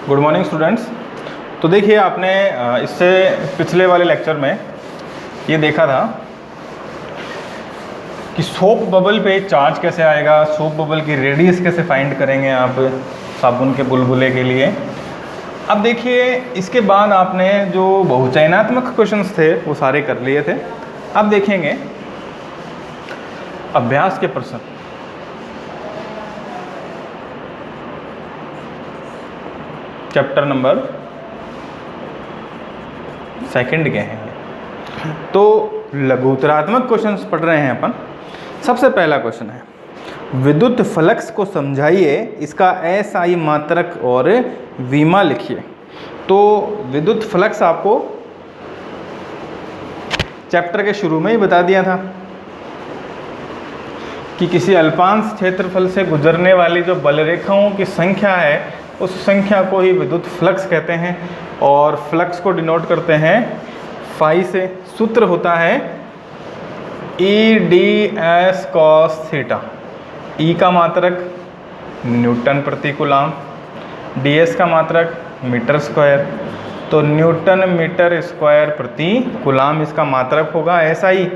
Good morning students. तो देखिए आपने इससे पिछले वाले लेक्चर में ये देखा था कि सोप बबल पे चार्ज कैसे आएगा, सोप बबल की रेडियस कैसे फाइंड करेंगे आप साबुन के बुलबुले के लिए। अब देखिए इसके बाद आपने जो बहुचयनात्मक क्वेश्चंस थे वो सारे कर लिए थे। अब देखेंगे अभ्यास के प्रश्न। चैप्टर नंबर 2 के हैं। तो लघुत्तरात्मक क्वेश्चंस पढ़ रहे हैं अपन। सबसे पहला क्वेश्चन है, विद्युत फ्लक्स को समझाइए, इसका SI मात्रक और विमा लिखिए। तो विद्युत फ्लक्स आपको चैप्टर के शुरू में ही बता दिया था कि किसी अल्पांश क्षेत्रफल से गुजरने वाली जो बलरेखाओं की संख्या है उस संख्या को ही विद्युत फ्लक्स कहते हैं, और फ्लक्स को डिनोट करते हैं फाई से। सूत्र होता है EdS cos थीटा। E का मात्रक न्यूटन प्रति कूलाम, DS का मात्रक मीटर स्क्वायर, तो न्यूटन मीटर स्क्वायर प्रति कूलाम इसका मात्रक होगा SI।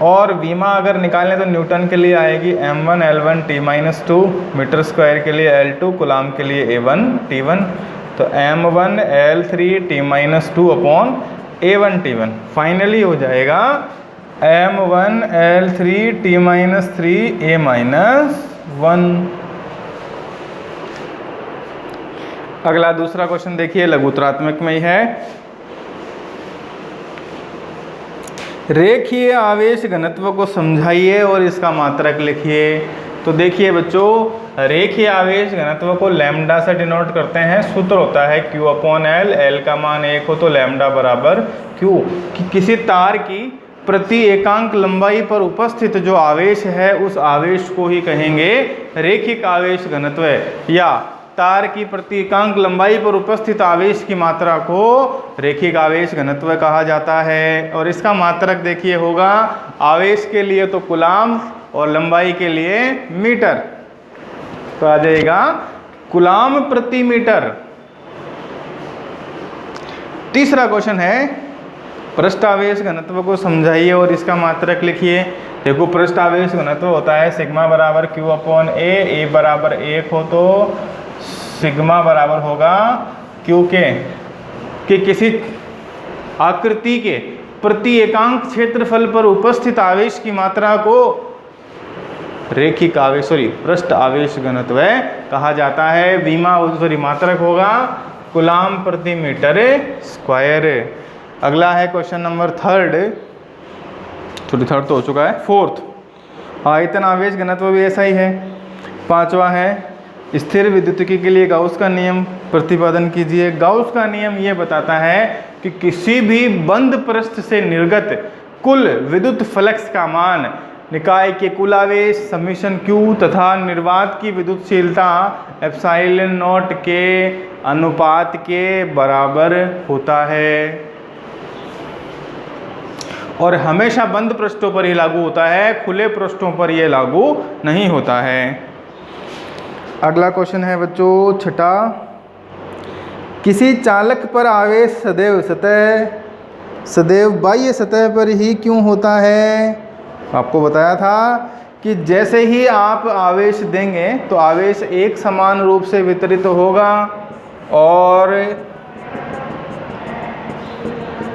और विमा अगर निकालें तो न्यूटन के लिए आएगी m1 L1 T-2, metre square के लिए L2, कूलाम के लिए A1 T1, तो m1 L3 T-2 upon A1 T1। Finally हो जाएगा m1 L3 T-3 A-1। अगला दूसरा क्वेश्चन देखिए, लघुत्तरात्मक में ही है। रेखीय आवेश घनत्व को समझाइए और इसका मात्रक लिखिए। तो देखिए बच्चों, रेखीय आवेश घनत्व को लैम्डा से डिनोट करते हैं। सूत्र होता है Q अपॉन L। L का मान 1 हो तो लैम्डा बराबर Q। कि किसी तार की प्रति एकांक लंबाई पर उपस्थित जो आवेश है उस आवेश को ही कहेंगे रेखिक आवेश घनत्व, या तार की प्रति एकांक लंबाई पर उपस्थित आवेश की मात्रा को रेखिक आवेश घनत्व कहा जाता है। और इसका मात्रक देखिए होगा आवेश के लिए तो कूलाम और लंबाई के लिए मीटर, तो आ जाएगा कूलाम प्रति मीटर। तीसरा क्वेश्चन है, पृष्ठ आवेश घनत्व को समझाइए और इसका मात्रक लिखिए। देखो पृष्ठ आवेश घनत्व होता है सिग्मा बराबर Q अपॉन A बराबर 1 हो तो सिग्मा बराबर होगा Q के, कि किसी आकृति के प्रति एकांक क्षेत्रफल पर उपस्थित आवेश की मात्रा को रेखिक आवेश पृष्ठ आवेश घनत्व कहा जाता है। विमा मात्रक होगा कूलाम प्रति मीटर स्क्वायर। अगला है क्वेश्चन नंबर 3 तो हो चुका है। 4th, आयतन आवेश घनत्व भी ऐसा ही है। 5वां है, स्थिर विद्युतिकी के लिए गाउस का नियम प्रतिपादन कीजिए। गाउस का नियम ये बताता है कि किसी भी बंद पृष्ठ से निर्गत कुल विद्युत फ्लक्स का मान निकाय के कुल आवेश समीशन Q तथा निर्वात की विद्युतशीलता एप्सिलॉन नॉट के अनुपात के बराबर होता है, और हमेशा बंद पृष्ठों पर ही लागू होता है, खुले पृष्ठों पर यह लागू नहीं होता है। अगला क्वेश्चन है बच्चों 6, किसी चालक पर आवेश सदैव बाह्य सतह पर ही क्यों होता है। आपको बताया था कि जैसे ही आप आवेश देंगे तो आवेश एक समान रूप से वितरित होगा, और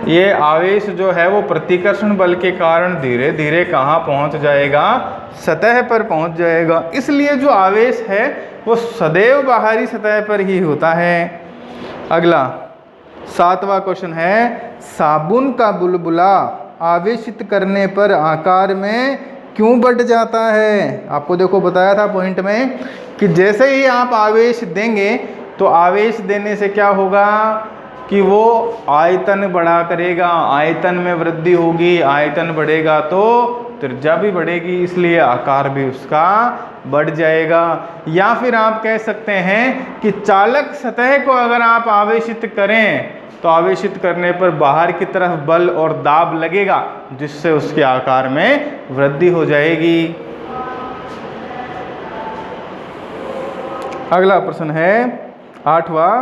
ये आवेश जो है वो प्रतिकर्षण बल के कारण धीरे धीरे कहाँ पहुँच जाएगा, सतह पर पहुँच जाएगा। इसलिए जो आवेश है वो सदैव बाहरी सतह पर ही होता है। अगला 7वां क्वेश्चन है, साबुन का बुलबुला आवेशित करने पर आकार में क्यों बढ़ जाता है। आपको देखो बताया था पॉइंट में कि जैसे ही आप आवेश देंगे तो आवेश देने से क्या होगा कि वो आयतन बढ़ा करेगा, आयतन में वृद्धि होगी, आयतन बढ़ेगा तो त्रिज्या भी बढ़ेगी, इसलिए आकार भी उसका बढ़ जाएगा। या फिर आप कह सकते हैं कि चालक सतह को अगर आप आवेशित करें तो आवेशित करने पर बाहर की तरफ बल और दाब लगेगा, जिससे उसके आकार में वृद्धि हो जाएगी। अगला प्रश्न है, 8वां,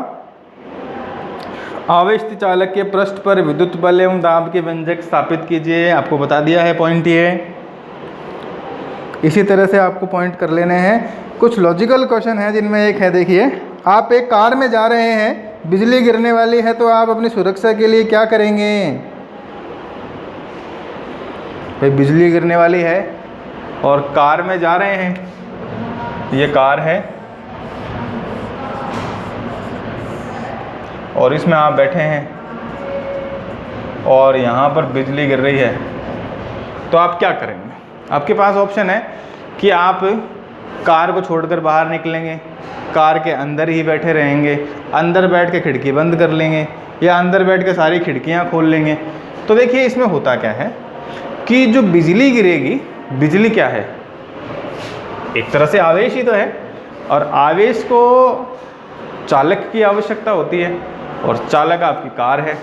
आवेशित चालक के पृष्ठ पर विद्युत बल एवं दाब के व्यंजक स्थापित कीजिए। आपको बता दिया है पॉइंट ये। इसी तरह से आपको पॉइंट कर लेने हैं। कुछ लॉजिकल क्वेश्चन है जिनमें एक है, देखिए आप एक कार में जा रहे हैं, बिजली गिरने वाली है, तो आप अपनी सुरक्षा के लिए क्या करेंगे? भाई बिजली गिरने वाली है और कार में जा रहे हैं, ये कार है और इसमें आप बैठे हैं और यहाँ पर बिजली गिर रही है, तो आप क्या करेंगे? आपके पास ऑप्शन है कि आप कार को छोड़कर बाहर निकलेंगे, कार के अंदर ही बैठे रहेंगे, अंदर बैठ के खिड़की बंद कर लेंगे, या अंदर बैठ के सारी खिड़कियाँ खोल लेंगे। तो देखिए इसमें होता क्या है कि जो बिजली गिरेगी, बिजली क्या है? एक तरह से आवेश ही तो है, और आवेश को चालक की आवश्यकता होती है और चालक आपकी कार है।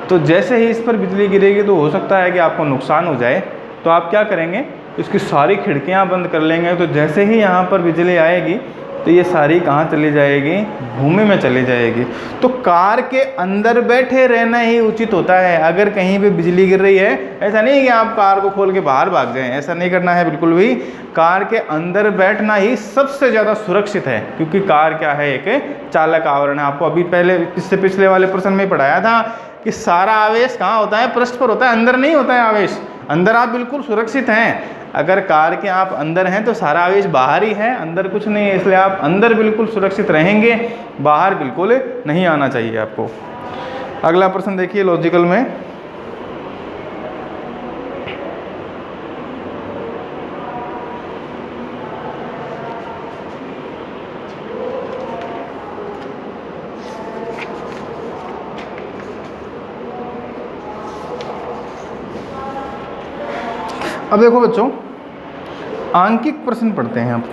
तो जैसे ही इस पर बिजली गिरेगी तो हो सकता है कि आपको नुकसान हो जाए, तो आप क्या करेंगे? इसकी सारी खिड़कियां बंद कर लेंगे। तो जैसे ही यहाँ पर बिजली आएगी तो ये सारी कहाँ चली जाएगी? भूमि में चली जाएगी। तो कार के अंदर बैठे रहना ही उचित होता है। अगर कहीं पे बिजली गिर रही है, ऐसा नहीं है कि आप कार को खोल के बाहर भाग जाएं, ऐसा नहीं करना है बिल्कुल भी। कार के अंदर बैठना ही सबसे ज़्यादा सुरक्षित है, क्योंकि कार क्या है? एक चालक आवरण है। आपको अभी पहले इससे पिछले वाले प्रश्न में पढ़ाया था कि सारा आवेश कहाँ होता है? पृष्ठ पर होता है, अंदर नहीं होता है आवेश। अंदर आप बिल्कुल सुरक्षित हैं। अगर कार के आप अंदर हैं तो सारा आवेश बाहर ही है, अंदर कुछ नहीं है, इसलिए आप अंदर बिल्कुल सुरक्षित रहेंगे, बाहर बिल्कुल नहीं आना चाहिए आपको। अगला प्रश्न देखिए लॉजिकल में। अब देखो बच्चों, आंकिक प्रश्न पढ़ते हैं आप।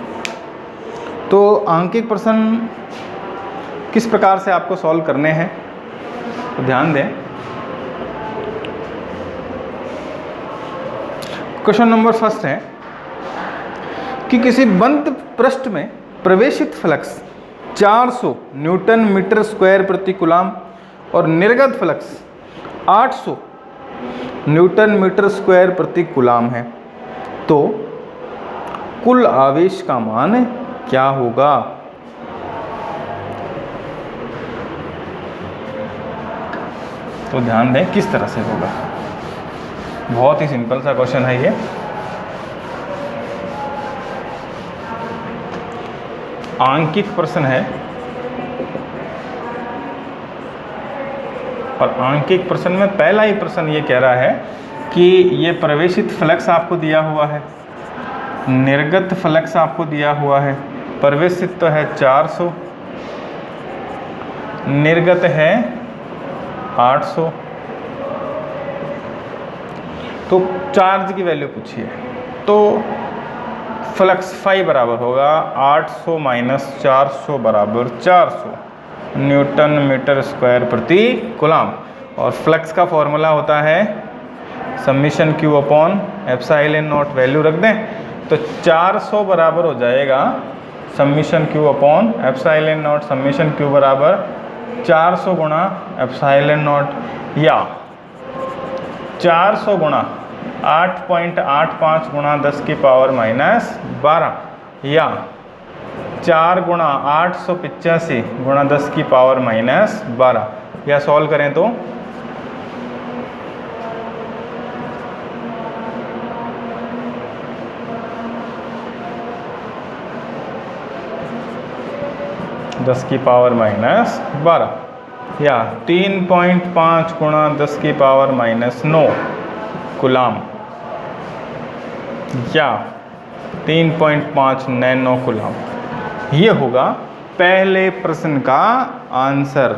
तो आंकिक प्रश्न किस प्रकार से आपको सॉल्व करने हैं, तो ध्यान दें। क्वेश्चन नंबर फर्स्ट है कि किसी बंद पृष्ठ में प्रवेशित फ्लक्स 400 न्यूटन मीटर स्क्वायर प्रति कूलम और निर्गत फ्लक्स 800 न्यूटन मीटर स्क्वायर प्रति कूलम है, तो कुल आवेश का मान क्या होगा? तो ध्यान दें किस तरह से होगा। बहुत ही सिंपल सा क्वेश्चन है ये। आंकिक प्रश्न है और आंकिक प्रश्न में पहला ही प्रश्न ये कह रहा है कि ये प्रवेशित फ्लक्स आपको दिया हुआ है, निर्गत फ्लक्स आपको दिया हुआ है। प्रवेशित तो है 400, निर्गत है 800। तो चार्ज की वैल्यू पूछिए, तो फ्लक्स फाई बराबर होगा 800 माइनस 400 बराबर 400 न्यूटन मीटर स्क्वायर प्रति कूलम। और फ्लक्स का फॉर्मूला होता है summation Q upon epsilon not. Value रख दें तो 400 बराबर हो जाएगा summation Q upon epsilon not. Summation Q बराबर 400 गुणा एप्सिलॉन नॉट, या 400 गुणा 8.85 गुणा 10 की पावर माइनस 12, या 4 गुणा 885 गुणा 10 की पावर माइनस 12। या सॉल्व करें तो दस की पावर माइनस 12, या 3.5 गुणा 10 की पावर माइनस 9 कूलम, या 3.5 नैनो कूलम। ये होगा पहले प्रश्न का आंसर।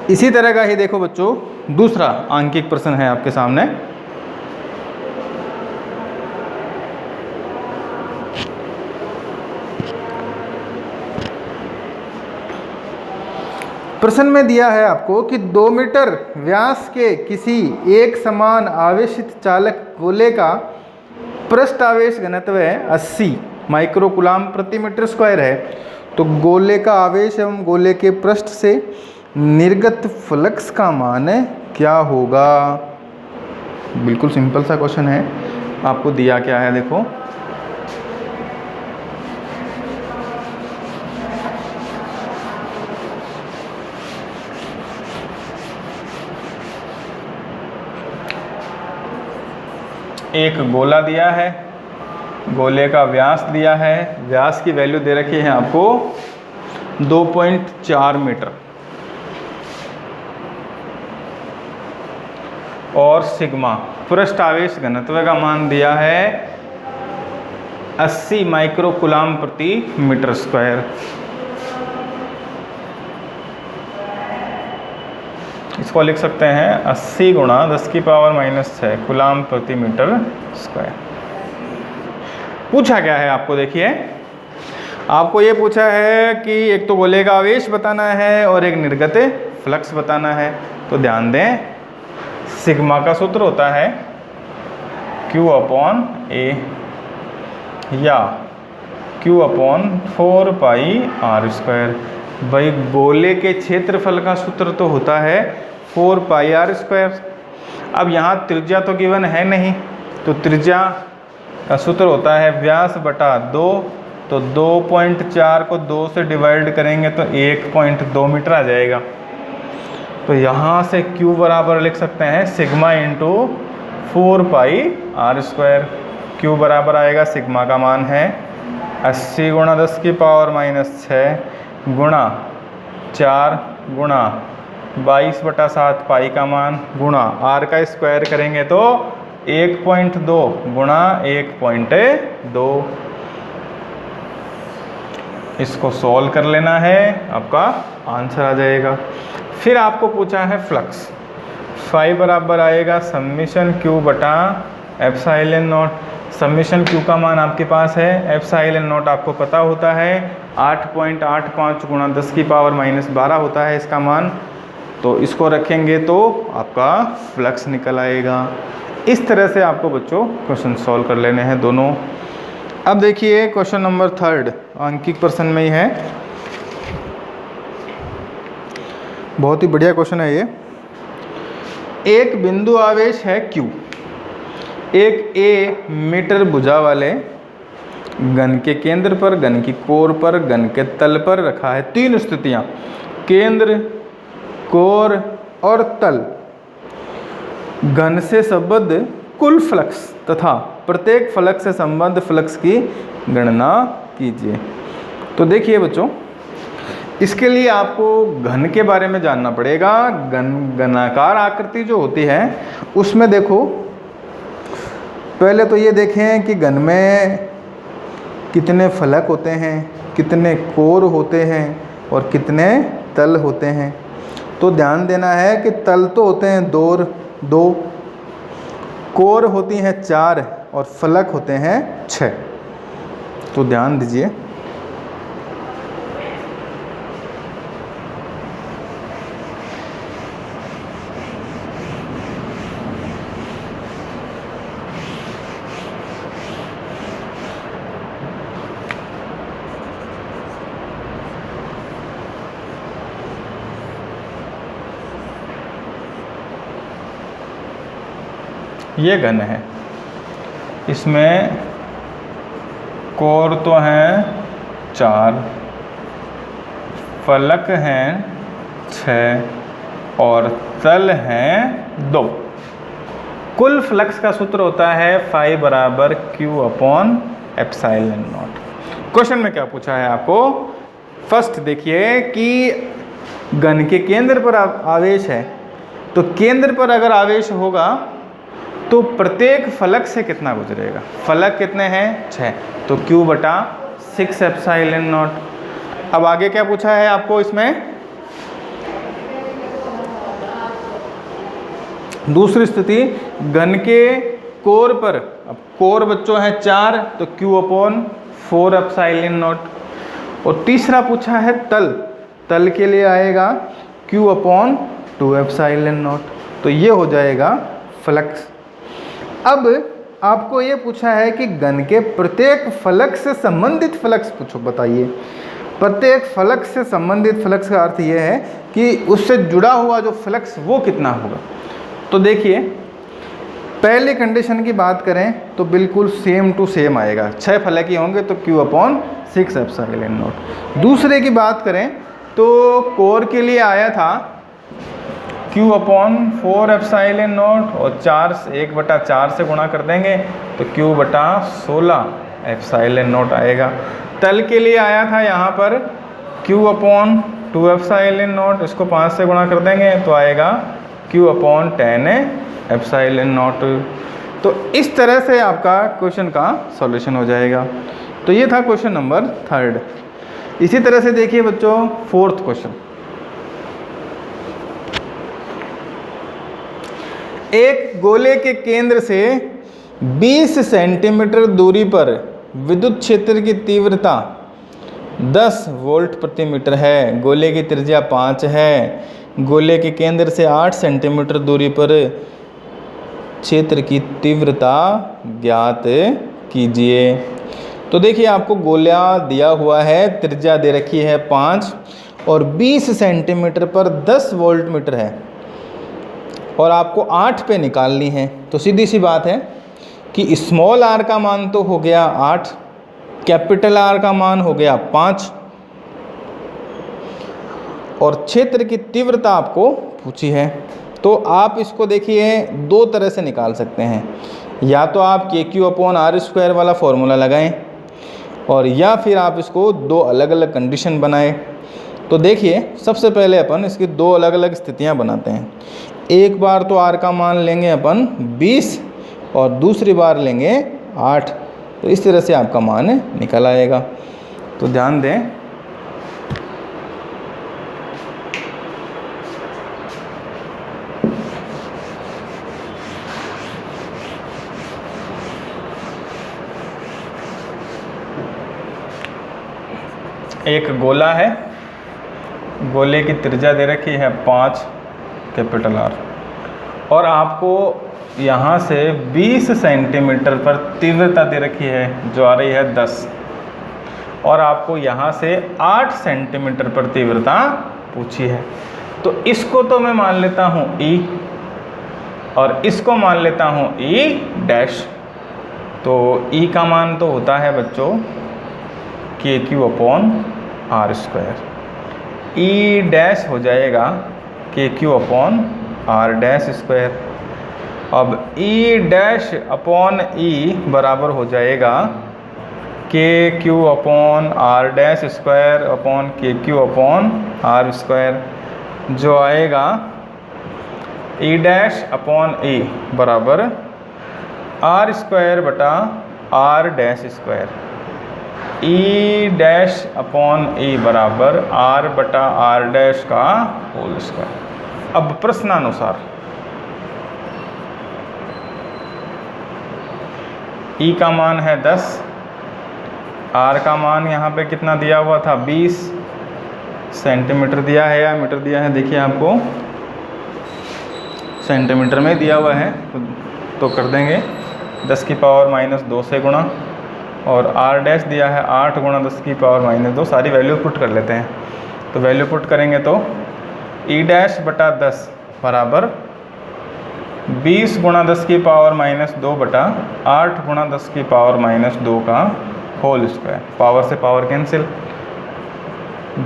इसी तरह का ही देखो बच्चों दूसरा आंकिक प्रश्न है आपके सामने। प्रश्न में दिया है आपको कि 2 मीटर व्यास के किसी एक समान आवेशित चालक गोले का पृष्ठ आवेश घनत्व है 80 माइक्रो कूलाम प्रति मीटर स्क्वायर है। तो गोले का आवेश एवं गोले के पृष्ठ से निर्गत फ्लक्स का मान क्या होगा? बिल्कुल सिंपल सा क्वेश्चन है। आपको दिया क्या है देखो, एक गोला दिया है, गोले का व्यास दिया है, व्यास की वैल्यू दे रखी है आपको 2.4 मीटर और सिग्मा पृष्ठ आवेश घनत्व का मान दिया है 80 माइक्रो कूलाम प्रति मीटर स्क्वायर। इसको लिख सकते हैं 80 गुणा 10⁻⁻6 कूलाम प्रति मीटर स्क्वायर। पूछा क्या है आपको, देखिए आपको ये पूछा है कि एक तो गोले का आवेश बताना है और एक निर्गत फ्लक्स बताना है। तो ध्यान दें, सिग्मा का सूत्र होता है Q/A या Q/4πr²। भाई गोले के क्षेत्रफल का सूत्र तो होता है 4πr²। अब यहाँ त्रिज्या तो गिवन है नहीं, तो त्रिज्या का सूत्र होता है व्यास बटा 2। तो 2.4 को 2 से डिवाइड करेंगे तो 1.2 मीटर आ जाएगा। तो यहाँ से Q बराबर लिख सकते हैं सिग्मा इंटू 4πr²। Q बराबर आएगा, सिग्मा का मान है 80 गुणा 10⁻⁻6 गुणा 4 गुणा 22/7 पाई का मान गुणा r का स्क्वायर करेंगे तो 1.2 गुणा 1.2। इसको सॉल्व कर लेना है, आपका आंसर आ जाएगा। फिर आपको पूछा है फ्लक्स, फाई बराबर आएगा समीशन Q बटा एप्सिलॉन नॉट। समीशन Q का मान आपके पास है, एप्सिलॉन नॉट आपको पता होता है 8.85 गुणा 10⁻⁻12 होता है इसका मान। तो इसको रखेंगे तो आपका फ्लक्स निकल आएगा। इस तरह से आपको बच्चों क्वेश्चन सॉल्व कर लेने हैं दोनों। अब देखिए क्वेश्चन नंबर 3 अंकित प्रश्न में ही है, बहुत ही बढ़िया क्वेश्चन है ये। एक बिंदु आवेश है Q, एक A मीटर भुजा वाले घन के केंद्र पर, घन की कोर पर, घन के तल पर रखा है। 3 स्थितियां, केंद्र, कोर और तल। घन से संबद्ध कुल फ्लक्स तथा प्रत्येक फ्लक्स से संबद्ध फ्लक्स की गणना कीजिए। तो देखिए बच्चों, इसके लिए आपको घन के बारे में जानना पड़ेगा। घनाकार आकृति जो होती है उसमें देखो, पहले तो ये देखें कि घन में कितने फलक होते हैं, कितने कोर होते हैं और कितने तल होते हैं। तो ध्यान देना है कि तल तो होते हैं 2, कोर होती हैं 4 और फलक होते हैं 6। तो ध्यान दीजिए, ये घन है, इसमें कोर तो हैं 4, फलक हैं 6 और तल हैं 2। कुल फ्लक्स का सूत्र होता है फाई बराबर Q/एप्सिलॉन नॉट। क्वेश्चन में क्या पूछा है आपको, फर्स्ट देखिए कि घन के केंद्र पर आवेश है। तो केंद्र पर अगर आवेश होगा तो प्रत्येक फलक से कितना गुजरेगा। फलक कितने हैं 6, तो Q/6 एप्सिलॉन नॉट। अब आगे क्या पूछा है आपको, इसमें दूसरी स्थिति, घन के कोर पर, अब कोर बच्चों है 4 तो Q/4 एप्सिलॉन नॉट। और तीसरा पूछा है तल, तल के लिए आएगा Q/2 एप्सिलॉन नॉट। तो ये हो जाएगा फ्लक्स। अब आपको ये पूछा है कि घन के प्रत्येक फलक से संबंधित फ्लक्स पूछो, बताइए। प्रत्येक फलक से संबंधित फ्लक्स का अर्थ ये है कि उससे जुड़ा हुआ जो फ्लक्स वो कितना होगा। तो देखिए, पहले कंडीशन की बात करें तो बिल्कुल सेम टू सेम आएगा, 6 फलक ही होंगे तो Q/6 एप्सिलॉन नॉट। दूसरे की बात करें तो कोर के लिए आया था Q/4 एप्सिलॉन नॉट और 1/4 से गुणा कर देंगे तो Q/16 एप्सिलॉन नॉट आएगा। तल के लिए आया था यहाँ पर Q/2 एप्सिलॉन नॉट, इसको 5 से गुणा कर देंगे तो आएगा Q/10 एप्सिलॉन नॉट। तो इस तरह से आपका क्वेश्चन का सॉल्यूशन हो जाएगा। तो ये था क्वेश्चन नंबर 3। इसी तरह से देखिए बच्चों 4th क्वेश्चन। एक गोले के केंद्र से 20 सेंटीमीटर दूरी पर विद्युत क्षेत्र की तीव्रता 10 वोल्ट प्रति मीटर है। गोले की त्रिज्या 5 है। गोले के केंद्र से 8 सेंटीमीटर दूरी पर क्षेत्र की तीव्रता ज्ञात कीजिए। तो देखिए, आपको गोला दिया हुआ है, त्रिज्या दे रखी है 5 और 20 सेंटीमीटर पर 10 वोल्ट मीटर है और आपको 8 पे निकालनी है। तो सीधी सी बात है कि स्मॉल आर का मान तो हो गया 8, कैपिटल आर का मान हो गया 5 और क्षेत्र की तीव्रता आपको पूछी है। तो आप इसको देखिए 2 तरह से निकाल सकते हैं, या तो आप KQ/R² वाला फॉर्मूला लगाएं और या फिर आप इसको 2 अलग अलग कंडीशन बनाएं। तो देखिए, सबसे पहले अपन इसकी 2 अलग अलग स्थितियां बनाते हैं। एक बार तो R का मान लेंगे अपन 20 और दूसरी बार लेंगे 8। तो इस तरह से आपका मान निकल आएगा। तो ध्यान दें, एक गोला है, गोले की त्रिज्या दे रखी है 5 कैपिटल आर और आपको यहाँ से 20 सेंटीमीटर पर तीव्रता दे रखी है जो आ रही है 10 और आपको यहाँ से 8 सेंटीमीटर पर तीव्रता पूछी है। तो इसको तो मैं मान लेता हूँ E और इसको मान लेता हूँ E डैश। तो E का मान तो होता है बच्चों KQ/R²। E डैश हो जाएगा KQ/R²। अब E डैश अपॉन E बराबर हो जाएगा KQ/R² अपॉन KQ/R², जो आएगा E डैश अपॉन E बराबर R²/R²। E dash upon E बराबर R/R का होल स्क्वायर। अब प्रश्नानुसार E का मान है 10, R का मान यहाँ पे कितना दिया हुआ था 20 सेंटीमीटर दिया है या मीटर दिया है, देखिए आपको सेंटीमीटर में दिया हुआ है तो कर देंगे 10⁻⁻2 से गुणा और R डैश दिया है 8 × 10⁻⁻2। सारी वैल्यू पुट कर लेते हैं। तो वैल्यू पुट करेंगे तो E डैश बटा 10 बराबर 20 × 10⁻⁻2 बटा 8 × 10⁻⁻2 का होल स्क्वायर। पावर से पावर कैंसिल,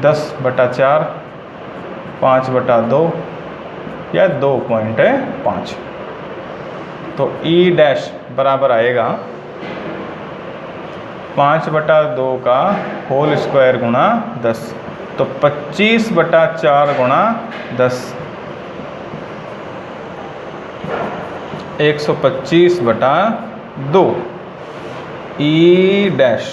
10/4 5/2 या 2.5। तो E डैश बराबर आएगा 5/2 का होल स्क्वायर गुणा 10। तो 25/4 गुणा 10 125/2 E डैश।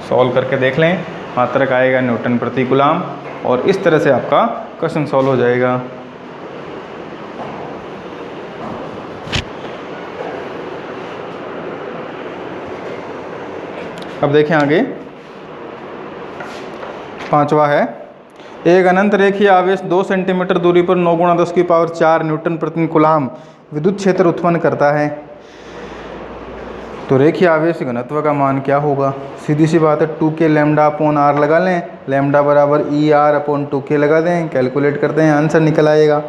सॉल्व करके देख लें, मात्रक आएगा न्यूटन प्रति कूलम और इस तरह से आपका क्वेश्चन सॉल्व हो जाएगा। अब देखें आगे, 5वां है, एक अनंत रेखीय आवेश 2 सेंटीमीटर दूरी पर 9 × 10⁴ न्यूटन प्रति कूलम विद्युत क्षेत्र उत्पन्न करता है। तो रेखीय आवेश घनत्व का मान क्या होगा? सीधी सी बात है, 2k लैम्डा अपॉन आर लगा लें, लैम्डा बराबर ई आर अपॉन 2k लगा दें, कैलकुलेट करते हैं, आंसर निकल आएगा।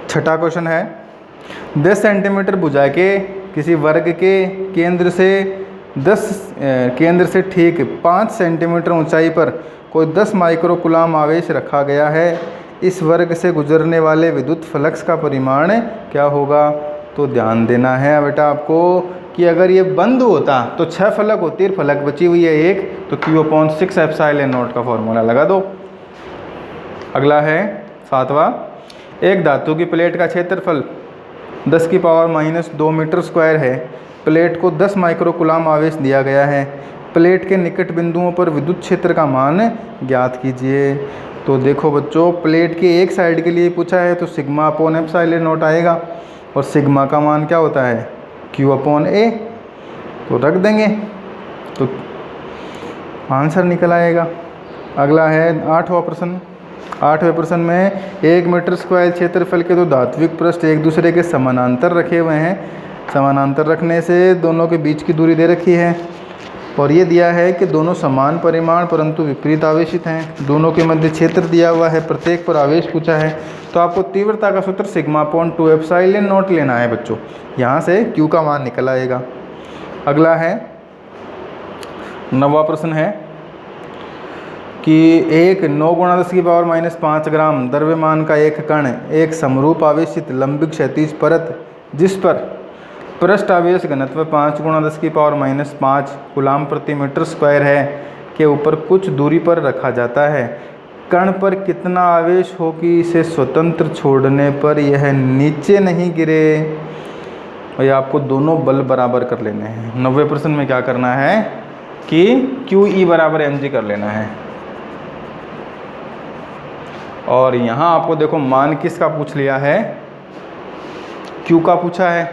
छठा क्वेश्चन है, 10 सेंटीमीटर भुजा के किसी वर्ग के केंद्र से ठीक 5 सेंटीमीटर ऊंचाई पर कोई 10 माइक्रोकूलाम आवेश रखा गया है। इस वर्ग से गुजरने वाले विद्युत फ्लक्स का परिमाण क्या होगा? तो ध्यान देना है बेटा आपको कि अगर ये बंद होता तो 6 फलक होती है, फलक बची हुई है 1, तो Q/6 एप्सिलॉन नॉट का फॉर्मूला लगा दो। अगला है 7वां, एक धातु की प्लेट का क्षेत्रफल 10⁻² मीटर स्क्वायर है। प्लेट को 10 माइक्रोकूलाम आवेश दिया गया है। प्लेट के निकट बिंदुओं पर विद्युत क्षेत्र का मान ज्ञात कीजिए। तो देखो बच्चों, प्लेट के एक साइड के लिए पूछा है तो σ/ε0 आएगा, और सिग्मा का मान क्या होता है? Q/A। तो रख देंगे तो आंसर निकल आएगा। अगला है 8वां प्रश्न। 8वें प्रश्न में 1 मीटर स्क्वायर क्षेत्रफल के दो धात्विक पृष्ठ एक दूसरे के समानांतर रखे हुए हैं। समानांतर रखने से दोनों के बीच की दूरी दे रखी है, और ये दिया है कि दोनों समान परिमाण परंतु विपरीत आवेशित हैं। दोनों के मध्य क्षेत्र दिया हुआ है, प्रत्येक पर आवेश पूछा है। तो आपको तीव्रता का सूत्र σ/2 एप्सिलॉन लेना है बच्चों, यहाँ से Q का मान निकल आएगा। अगला है 9वां प्रश्न है कि एक 9×10⁻⁵ ग्राम द्रव्यमान का एक कण एक समरूप आवेशित लंबी क्षैतिज परत जिस पर पृष्ठ आवेश घनत्व 5×10⁻⁵ कूलाम प्रति मीटर स्क्वायर है के ऊपर कुछ दूरी पर रखा जाता है। कण पर कितना आवेश हो कि इसे स्वतंत्र छोड़ने पर यह नीचे नहीं गिरे? और आपको दोनों बल बराबर कर लेने हैं। 90वें प्रश्न में क्या करना है कि QE = mg कर लेना है। और यहाँ आपको देखो मान किसका पूछ लिया है? Q का पूछा है,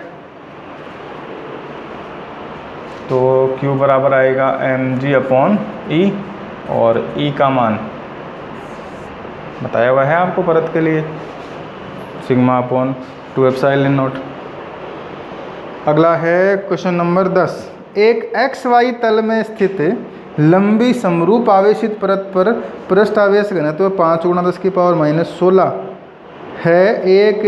तो Q बराबर आएगा mg/E, और E का मान बताया हुआ है आपको परत के लिए σ/2 एप्सिलॉन। अगला है क्वेश्चन नंबर 10। एक XY तल में स्थित लंबी समरूप आवेशित परत पर पृष्ठ आवेश घनत्व 5×10⁻⁻16 है। एक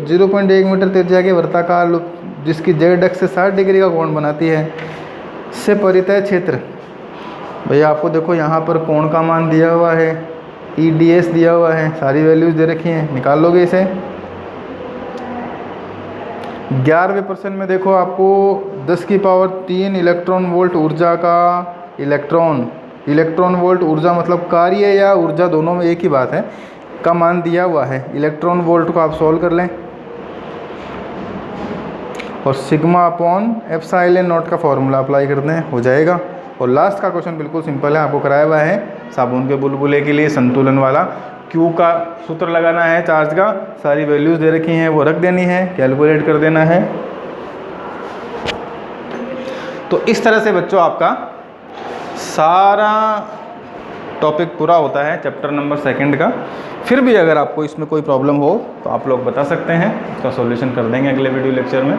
0.1 मीटर त्रिज्या के वर्ताकार लूप जिसकी z अक्ष से 60 डिग्री का कोण बनाती है से परितय क्षेत्र। भैया आपको देखो यहाँ पर कोण का मान दिया हुआ है, EDS दिया हुआ है, सारी वैल्यूज दे रखी हैं, निकाल लोगे इसे। 11वें प्रश्न में देखो आपको 10⁻³ इलेक्ट्रॉन वोल्ट ऊर्जा का इलेक्ट्रॉन वोल्ट ऊर्जा मतलब कार्य या ऊर्जा दोनों में एक ही बात है का मान दिया हुआ है। इलेक्ट्रॉन वोल्ट को आप सॉल्व कर लें और σ/ε0 का फॉर्मूला अप्लाई कर दें, हो जाएगा। और लास्ट का क्वेश्चन बिल्कुल सिंपल है, आपको कराया हुआ है साबुन के बुलबुले के लिए संतुलन वाला। Q का सूत्र लगाना है चार्ज का, सारी वैल्यूज दे रखी हैं वो रख देनी है, कैलकुलेट कर देना है। तो इस तरह से बच्चों आपका सारा टॉपिक पूरा होता है चैप्टर नंबर 2 का। फिर भी अगर आपको इसमें कोई प्रॉब्लम हो तो आप लोग बता सकते हैं, उसका सॉल्यूशन कर देंगे अगले वीडियो लेक्चर में।